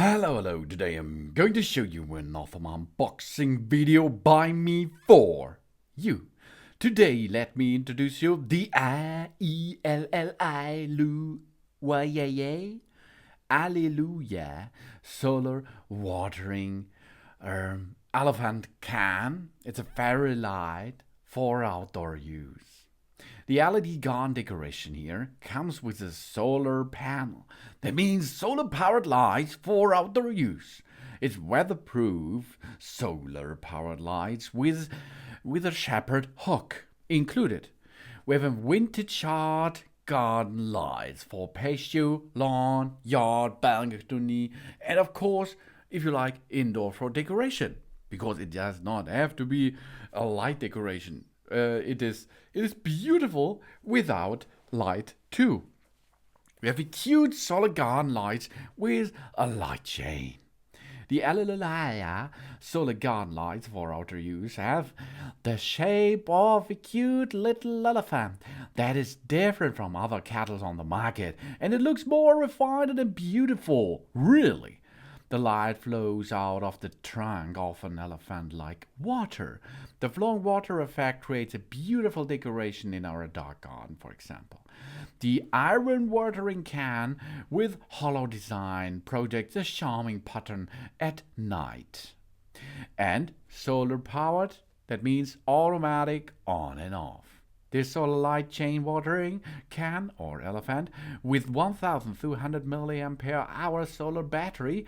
Hello, today I'm going to show you another unboxing video by me for you. Today let me introduce you the AlliluyAA AlliluyAA solar watering elephant can. It's a fairy light for outdoor use. The LED gun decoration here comes with a solar panel. That means solar powered lights for outdoor use. It's weatherproof solar powered lights with a shepherd hook included. We have a vintage art garden lights for patio, lawn, yard, balcony, and of course, if you like, indoor for decoration. Because it does not have to be a light decoration. It is beautiful without light too. We have a cute solid garden light with a light chain. The AlliluyAA solar garden lights for outdoor use have the shape of a cute little elephant that is different from other kettles on the market, and it looks more refined and beautiful, really. The light flows out of the trunk of an elephant like water. The flowing water effect creates a beautiful decoration in our dog garden, for example. The iron watering can with hollow design projects a charming pattern at night. And solar powered, that means automatic on and off. This solar light chain watering can or elephant with 1200 milliampere hour solar battery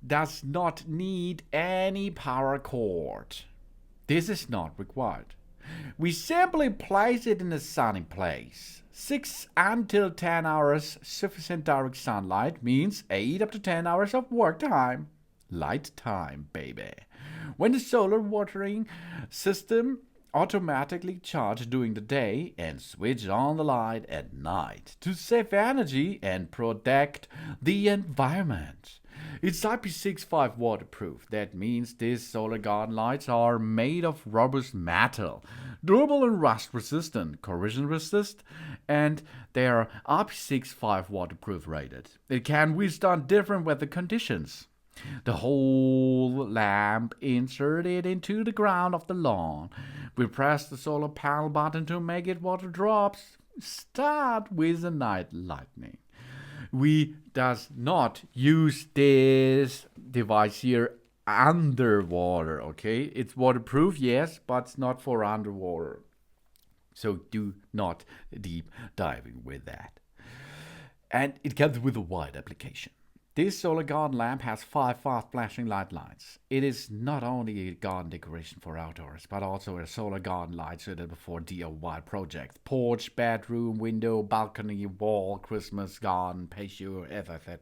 does not need any power cord. This is not required. We simply place it in a sunny place. 6 until 10 hours sufficient direct sunlight means 8 up to 10 hours of work time. Light time, baby. When the solar watering system automatically charge during the day and switch on the light at night to save energy and protect the environment. It's IP65 waterproof. That means these solar garden lights are made of robust metal, durable and rust resistant, corrosion resistant, and they are IP65 waterproof rated. It can withstand different weather conditions. The whole lamp inserted into the ground of the lawn. We press the solar panel button to make it water drops. Start with the night lightning. We does not use this device here underwater, okay? It's waterproof, yes, but it's not for underwater. So do not deep diving with that. And it comes with a wide application. This solar garden lamp has 5 fast flashing light lines. It is not only a garden decoration for outdoors, but also a solar garden light suitable for DIY projects. Porch, bedroom, window, balcony, wall, Christmas garden, patio, as I said,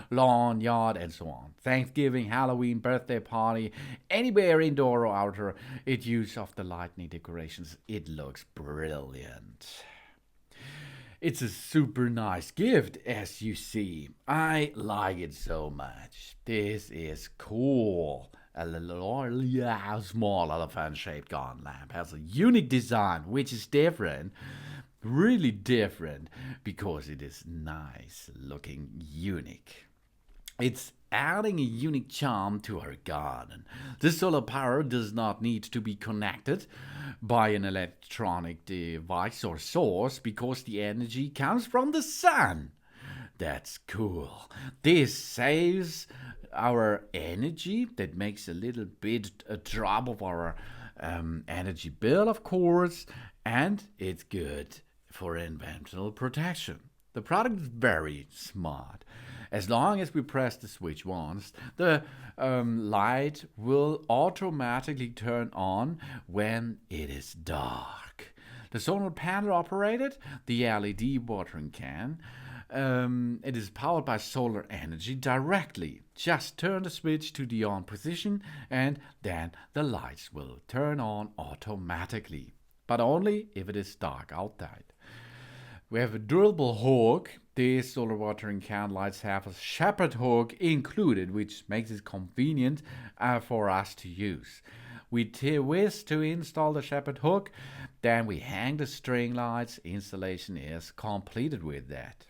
lawn, yard, and so on. Thanksgiving, Halloween, birthday party, anywhere indoor or outdoor, it use of the lightning decorations. It looks brilliant. It's a super nice gift, as you see. I like it so much. This is cool. A little small elephant-shaped garden lamp has a unique design, which is different, really different, because it is nice looking, unique. It's adding a unique charm to our garden. The solar power does not need to be connected by an electronic device or source because the energy comes from the sun. That's cool. This saves our energy. That makes a little bit a drop of our energy bill, of course, and it's good for environmental protection. The product is very smart. As long as we press the switch once, the light will automatically turn on when it is dark. The solar panel operated, the LED watering can. It is powered by solar energy directly. Just turn the switch to the on position and then the lights will turn on automatically. But only if it is dark outside. We have a durable hook. These solar watering can lights have a shepherd hook included, which makes it convenient for us to use. We twist to install the shepherd hook, then we hang the string lights. Installation is completed with that.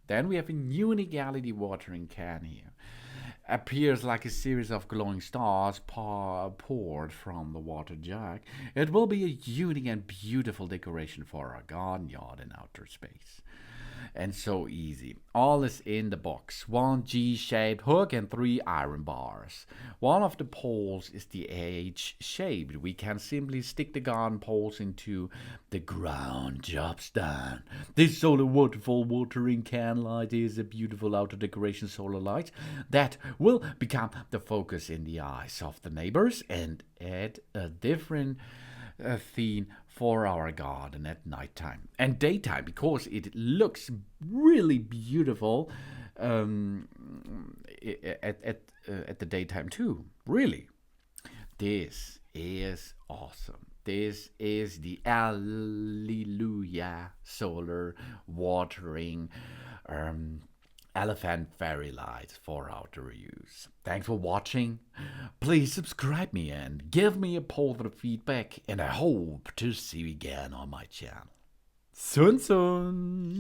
Then we have a unique LED watering can here. Appears like a series of glowing stars poured from the water jug. It will be a unique and beautiful decoration for our garden, yard, and outdoor space. And so easy. All is in the box. One G-shaped hook and 3 iron bars. One of the poles is the H-shaped. We can simply stick the garden poles into the ground. Job's done. This solar waterfall watering can light is a beautiful outdoor decoration solar light that will become the focus in the eyes of the neighbors and add a different theme for our garden at nighttime and daytime, because it looks really beautiful at the daytime too. Really, this is awesome. This is the AlliluyAA solar watering elephant fairy lights for outdoor use. Thanks for watching. Please subscribe me and give me a positive feedback, and I hope to see you again on my channel. Soon soon.